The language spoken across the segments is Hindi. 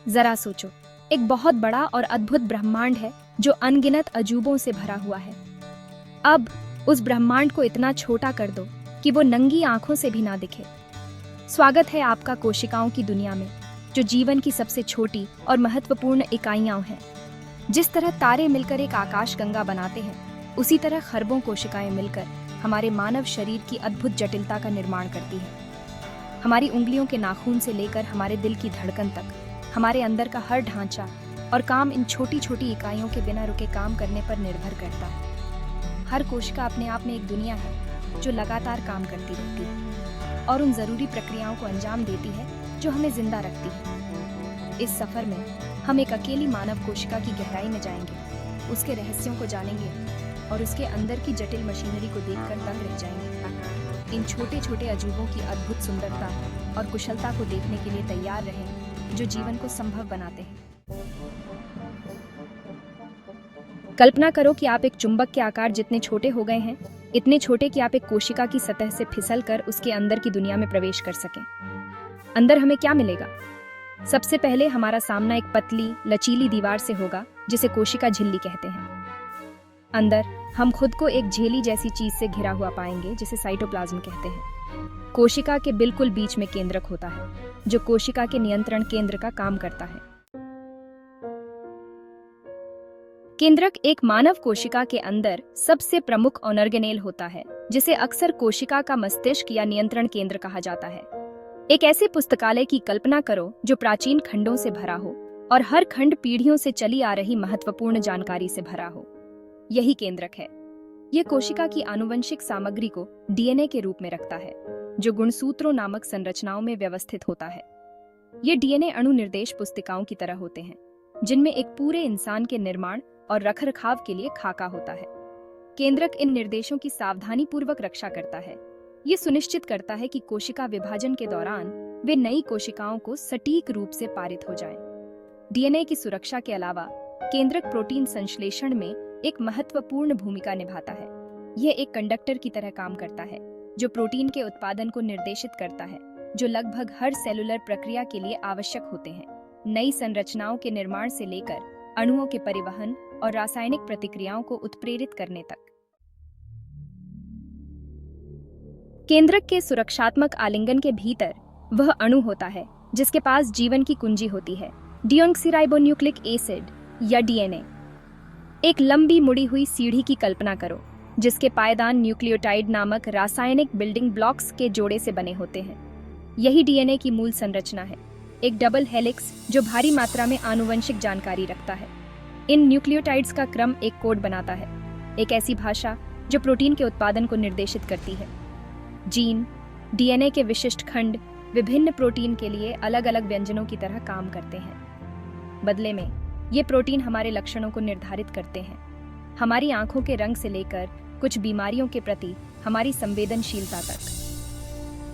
जरा सोचो, एक बहुत बड़ा और अद्भुत ब्रह्मांड है जो अनगिनत अजूबों से भरा हुआ है। अब उस ब्रह्मांड को इतना छोटा कर दो कि वो नंगी आंखों से भी ना दिखे। स्वागत है आपका कोशिकाओं की दुनिया में, जो जीवन की सबसे छोटी और महत्वपूर्ण इकाइयां हैं। जिस तरह तारे मिलकर एक आकाशगंगा बनाते हैं, उसी तरह खरबों कोशिकाएं मिलकर हमारे मानव शरीर की अद्भुत जटिलता का निर्माण करती है। हमारी उंगलियों के नाखून से लेकर हमारे दिल की धड़कन तक, हमारे अंदर का हर ढांचा और काम इन छोटी छोटी इकाइयों के बिना रुके काम करने पर निर्भर करता है। हर कोशिका अपने आप में एक दुनिया है जो लगातार काम करती रहती है और उन जरूरी प्रक्रियाओं को अंजाम देती है जो हमें जिंदा रखती है। इस सफर में हम एक अकेली मानव कोशिका की गहराई में जाएंगे, उसके रहस्यों को जानेंगे और उसके अंदर की जटिल मशीनरी को देखकर दंग रह जाएंगे। इन छोटे छोटे अजूबों की अद्भुत सुंदरता और कुशलता को देखने के लिए तैयार रहें, जो जीवन को संभव बनाते हैं। कल्पना करो कि आप एक चुंबक के आकार जितने छोटे हो गए हैं, इतने छोटे कि आप एक कोशिका की सतह से फिसलकर उसके अंदर की दुनिया में प्रवेश कर सकें। अंदर हमें क्या मिलेगा? सबसे पहले हमारा सामना एक पतली, लचीली दीवार से होगा जिसे कोशिका झिल्ली कहते हैं। अंदर हम खुद को एक झिल्ली जैसी चीज से घिरा हुआ पाएंगे जिसे साइटोप्लाज्म कहते हैं। कोशिका के बिल्कुल बीच में केंद्रक होता है, जो कोशिका के नियंत्रण केंद्र का काम करता है। केंद्रक एक मानव कोशिका के अंदर सबसे प्रमुख ऑर्गेनेल होता है, जिसे अक्सर कोशिका का मस्तिष्क या नियंत्रण केंद्र कहा जाता है। एक ऐसे पुस्तकालय की कल्पना करो जो प्राचीन खंडों से भरा हो और हर खंड पीढ़ियों से चली आ रही महत्वपूर्ण जानकारी से भरा हो। यही केंद्रक है। यह कोशिका की आनुवंशिक सामग्री को डीएनए के रूप में रखता है, जो गुणसूत्रों नामक संरचनाओं में व्यवस्थित होता है। ये डीएनए अणु निर्देश पुस्तिकाओं की तरह होते हैं, जिनमें एक पूरे इंसान के निर्माण और रखरखाव के लिए खाका होता है। केंद्रक इन निर्देशों की सावधानी पूर्वक रक्षा करता है। ये सुनिश्चित करता है कि कोशिका विभाजन के दौरान वे नई कोशिकाओं को सटीक रूप से पारित हो जाएं। डीएनए की सुरक्षा के अलावा केंद्रक प्रोटीन संश्लेषण में एक महत्वपूर्ण भूमिका निभाता है। यह एक कंडक्टर की तरह काम करता है, जो प्रोटीन के उत्पादन को निर्देशित करता है, जो लगभग हर सेलुलर प्रक्रिया के लिए आवश्यक होते हैं, नई संरचनाओं के निर्माण से लेकर अणुओं के परिवहन और रासायनिक प्रतिक्रियाओं को उत्प्रेरित करने तक। केंद्रक के सुरक्षात्मक आलिंगन के भीतर वह अणु होता है जिसके पास जीवन की कुंजी होती है, डीऑक्सीराइबोन्यूक्लिक एसिड या डीएनए। एक लंबी मुड़ी हुई सीढ़ी की कल्पना करो, जिसके पायदान न्यूक्लियोटाइड नामक रासायनिक बिल्डिंग ब्लॉक्स के जोड़े से बने होते हैं। यही डीएनए की मूल संरचना है, एक डबल हेलिक्स जो भारी मात्रा में आनुवंशिक जानकारी रखता है। इन न्यूक्लियोटाइड्स का क्रम एक कोड बनाता है, एक ऐसी भाषा जो प्रोटीन के उत्पादन को निर्देशित करती है। जीन, डीएनए के विशिष्ट खंड विभिन्न प्रोटीन के लिए अलग अलग व्यंजनों की तरह काम करते हैं। बदले में ये प्रोटीन हमारे लक्षणों को निर्धारित करते हैं, हमारी आंखों के रंग से लेकर कुछ बीमारियों के प्रति हमारी संवेदनशीलता तक।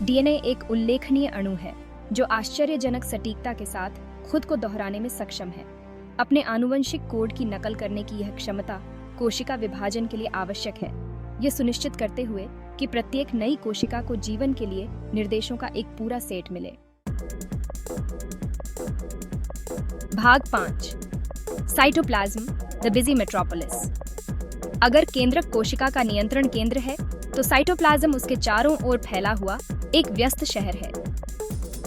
डीएनए एक उल्लेखनीय अणु है जो आश्चर्यजनक सटीकता के साथ खुद को दोहराने में सक्षम है। अपने आनुवंशिक कोड की नकल करने की यह क्षमता कोशिका विभाजन के लिए आवश्यक है, यह सुनिश्चित करते हुए कि प्रत्येक नई कोशिका को जीवन के लिए निर्देशों का एक पूरा सेट मिले। भाग 5, साइटोप्लाज्म, द बिजी मेट्रोपोलिस। अगर केंद्रक कोशिका का नियंत्रण केंद्र है, तो साइटोप्लाज्म उसके चारों ओर फैला हुआ एक व्यस्त शहर है।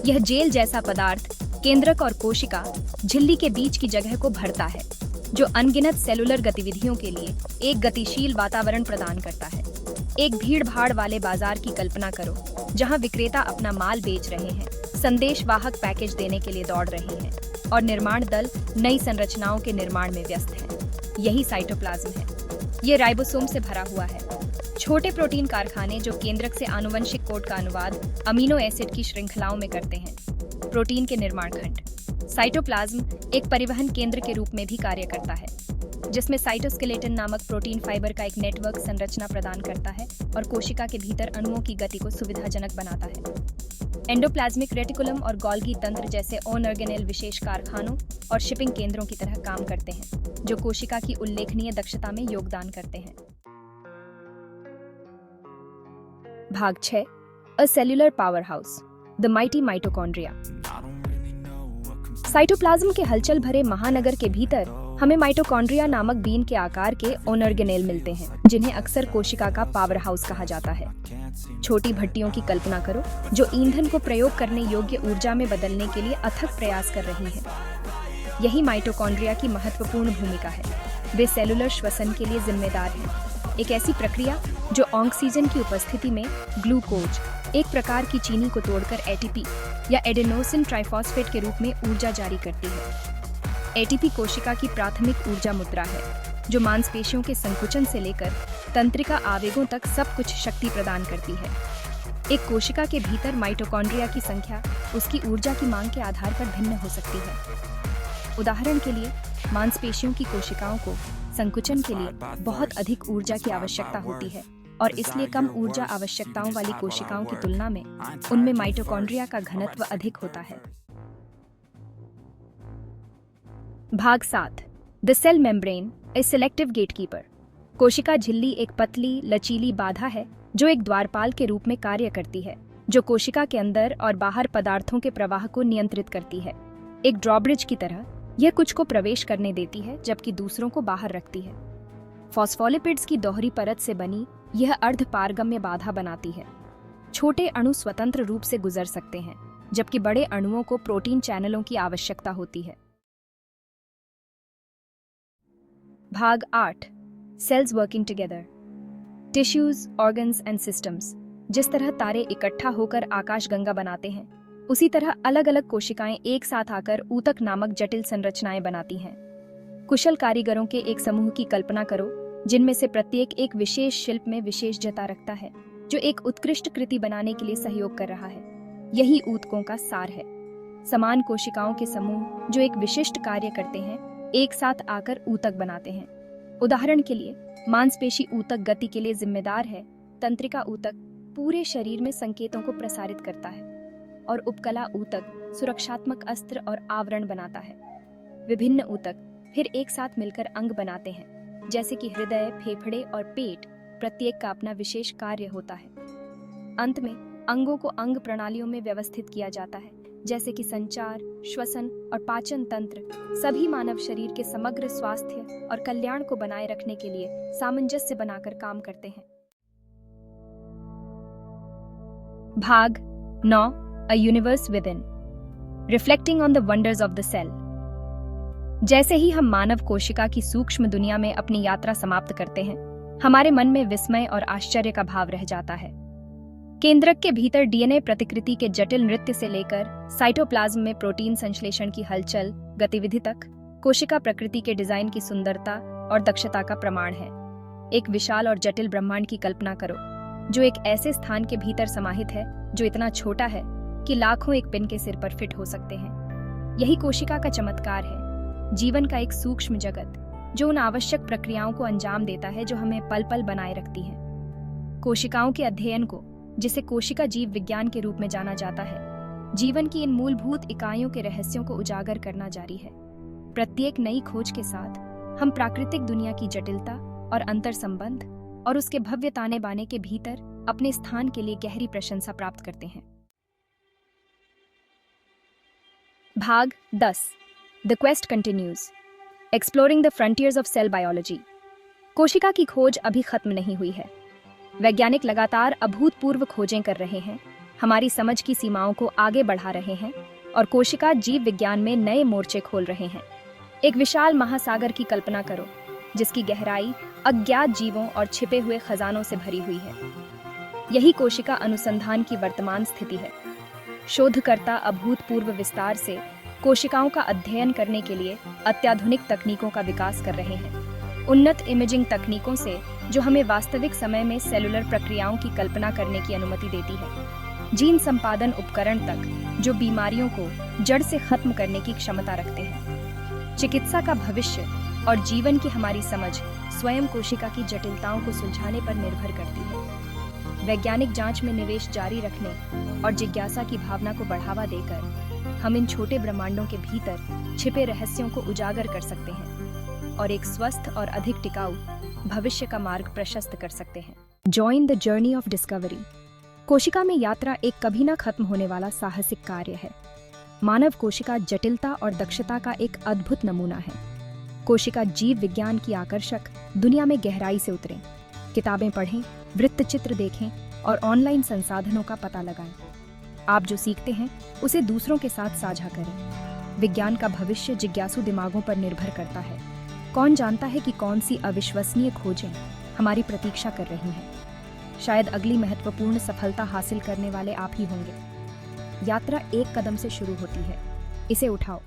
यह जेल जैसा पदार्थ केंद्रक और कोशिका झिल्ली के बीच की जगह को भरता है, जो अनगिनत सेलुलर गतिविधियों के लिए एक गतिशील वातावरण प्रदान करता है। एक भीड़-भाड़ वाले बाजार की कल्पना करो, जहां विक्रेता अपना माल बेच रहे हैं, संदेशवाहक पैकेज देने के लिए दौड़ रहे हैं और निर्माण दल नई संरचनाओं के निर्माण में व्यस्त हैं। यही साइटोप्लाज्म है। ये राइबोसोम से भरा हुआ है, छोटे प्रोटीन कारखाने जो केंद्रक से आनुवंशिक कोड का अनुवाद अमीनो एसिड की श्रृंखलाओं में करते हैं। प्रोटीन के निर्माण खंड। साइटोप्लाज्म एक परिवहन केंद्र के रूप में भी कार्य करता है, जिसमें साइटोस्केलेटन नामक प्रोटीन फाइबर का एक नेटवर्क संरचना प्रदान करता है और कोशिका के भीतर अणुओं की गति को सुविधाजनक बनाता है। एंडोप्लाज्मिक रेटिकुलम और गोल्गी तंत्र जैसे ऑर्गेनेल विशेष कारखानों और शिपिंग केंद्रों की तरह काम करते हैं, जो कोशिका की उल्लेखनीय दक्षता में योगदान करते हैं। भाग 6, a cellular powerhouse, the mighty mitochondria. Cytoplasm के हलचल भरे महानगर के भीतर हमें माइटोकॉन्ड्रिया नामक बीन के आकार के ऑर्गेनेल मिलते हैं, जिन्हें अक्सर कोशिका का पावर हाउस कहा जाता है। छोटी भट्टियों की कल्पना करो जो ईंधन को प्रयोग करने योग्य ऊर्जा में बदलने के लिए अथक प्रयास कर रही है। यही माइटोकॉन्ड्रिया की महत्वपूर्ण भूमिका है। वे सेलुलर श्वसन के लिए जिम्मेदार हैं। एक ऐसी प्रक्रिया जो ऑक्सीजन की उपस्थिति में ग्लूकोज, एक प्रकार की चीनी को तोड़कर एटीपी या एडेनोसिन ट्राइफॉस्फेट के रूप में ऊर्जा जारी करती है। एटीपी कोशिका की प्राथमिक ऊर्जा मुद्रा है, जो मांसपेशियों के संकुचन से लेकर तंत्रिका आवेगों तक सब कुछ शक्ति प्रदान करती है। एक कोशिका के भीतर माइटोकॉन्ड्रिया की संख्या उसकी ऊर्जा की मांग के आधार पर भिन्न हो सकती है। उदाहरण के लिए, मांसपेशियों की कोशिकाओं को संकुचन के लिए बहुत अधिक ऊर्जा की आवश्यकता होती है और इसलिए कम ऊर्जा आवश्यकताओं वाली कोशिकाओं की तुलना में उनमें माइटोकॉन्ड्रिया का घनत्व अधिक होता है। भाग 7। The cell membrane, a selective gatekeeper. कोशिका झिल्ली एक पतली, लचीली बाधा है जो एक द्वारपाल के रूप में कार्य करती है, जो कोशिका के अंदर और बाहर पदार्थों के प्रवाह को नियंत्रित करती है। एक ड्रॉब्रिज की तरह यह कुछ को प्रवेश करने देती है जबकि दूसरों को बाहर रखती है। फॉस्फोलिपिड्स की दोहरी परत से बनी यह अर्धपारगम्य बाधा बनाती है। छोटे अणु स्वतंत्र रूप से गुजर सकते हैं, जबकि बड़े अणुओं को प्रोटीन चैनलों की आवश्यकता होती है। भाग 8। Cells working together. Tissues, organs and systems. जिस तरह तारे इकट्ठा होकर आकाशगंगा बनाते हैं, उसी तरह अलग अलग कोशिकाएं एक साथ आकर ऊतक नामक जटिल संरचनाएं बनाती हैं। कुशल कारीगरों के एक समूह की कल्पना करो, जिनमें से प्रत्येक एक विशेष शिल्प में विशेषज्ञता रखता है, जो एक उत्कृष्ट कृति बनाने के लिए सहयोग कर रहा है। यही ऊतकों का सार है। समान कोशिकाओं के समूह जो एक विशिष्ट कार्य करते हैं, एक साथ आकर ऊतक बनाते हैं। उदाहरण के लिए, मांसपेशी ऊतक गति के लिए जिम्मेदार है, तंत्रिका ऊतक पूरे शरीर में संकेतों को प्रसारित करता है, और उपकला ऊतक सुरक्षात्मक अस्त्र और आवरण बनाता है। विभिन्न ऊतक फिर एक साथ मिलकर अंग बनाते हैं, जैसे कि हृदय, फेफड़े और पेट। प्रत्येक का अपना विशेष कार्य होता है। अंत में अंगों को अंग प्रणालियों में व्यवस्थित किया जाता है, जैसे कि संचार, श्वसन और पाचन तंत्र, सभी मानव शरीर के समग्र स्वास्थ्य और कल्याण को बनाए रखने के लिए सामंजस्य बनाकर काम करते हैं। भाग 9। A universe within, reflecting on the wonders of the cell. जैसे ही हम मानव कोशिका की सूक्ष्म दुनिया में अपनी यात्रा समाप्त करते हैं, हमारे मन में विस्मय और आश्चर्य का भाव रह जाता है। केंद्रक के भीतर डीएनए प्रतिकृति के जटिल नृत्य से लेकर साइटोप्लाज्म में प्रोटीन संश्लेषण की हलचल गतिविधि तक, कोशिका प्रकृति के डिजाइन की सुंदरता और दक्षता का प्रमाण है। एक विशाल और जटिल ब्रह्मांड की कल्पना करो, जो एक ऐसे स्थान के भीतर समाहित है जो इतना छोटा है कि लाखों एक पिन के सिर पर फिट हो सकते हैं। यही कोशिका का चमत्कार है, जीवन का एक सूक्ष्म जगत जो उन आवश्यक प्रक्रियाओं को अंजाम देता है जो हमें पल पल बनाए रखती हैं। कोशिकाओं के अध्ययन को, जिसे कोशिका जीव विज्ञान के रूप में जाना जाता है, जीवन की इन मूलभूत इकाइयों के रहस्यों को उजागर करना जारी है। प्रत्येक नई खोज के साथ हम प्राकृतिक दुनिया की जटिलता और अंतर संबंध और उसके भव्य ताने बाने के भीतर अपने स्थान के लिए गहरी प्रशंसा प्राप्त करते हैं। भाग 10। The quest continues, exploring the frontiers of cell biology. कोशिका की खोज अभी खत्म नहीं हुई है। वैज्ञानिक लगातार अभूतपूर्व खोजें कर रहे हैं, हमारी समझ की सीमाओं को आगे बढ़ा रहे हैं और कोशिका जीव विज्ञान में नए मोर्चे खोल रहे हैं। एक विशाल महासागर की कल्पना करो, जिसकी गहराई अज्ञात जीवों और छिपे हुए खजानों से भरी हुई है। यही कोशिका अनुसंधान की वर्तमान स्थिति है। शोधकर्ता अभूतपूर्व विस्तार से कोशिकाओं का अध्ययन करने के लिए अत्याधुनिक तकनीकों का विकास कर रहे हैं। उन्नत इमेजिंग तकनीकों से जो हमें वास्तविक समय में सेलुलर प्रक्रियाओं की कल्पना करने की अनुमति देती है, जीन संपादन उपकरण तक जो बीमारियों को जड़ से खत्म करने की क्षमता रखते हैं। चिकित्सा का भविष्य और जीवन की हमारी समझ स्वयं कोशिका की जटिलताओं को सुलझाने पर निर्भर करती है। वैज्ञानिक जांच में निवेश जारी रखने और जिज्ञासा की भावना को बढ़ावा देकर हम इन छोटे ब्रह्मांडों के भीतर छिपे रहस्यों को उजागर कर सकते हैं और एक स्वस्थ और अधिक टिकाऊ भविष्य का मार्ग प्रशस्त कर सकते हैं। Join the journey of discovery. कोशिका में यात्रा एक कभी ना खत्म होने वाला साहसिक कार्य है। मानव कोशिका जटिलता और दक्षता का एक अद्भुत नमूना है। कोशिका जीव विज्ञान की आकर्षक दुनिया में गहराई से उतरें, किताबें पढ़ें, वृत्तचित्र देखें और ऑनलाइन संसाधनों का पता लगाएं। आप जो सीखते हैं उसे दूसरों के साथ साझा करें। विज्ञान का भविष्य जिज्ञासु दिमागों पर निर्भर करता है। कौन जानता है कि कौन सी अविश्वसनीय खोजें हमारी प्रतीक्षा कर रही हैं। शायद अगली महत्वपूर्ण सफलता हासिल करने वाले आप ही होंगे। यात्रा एक कदम से शुरू होती है, इसे उठाओ।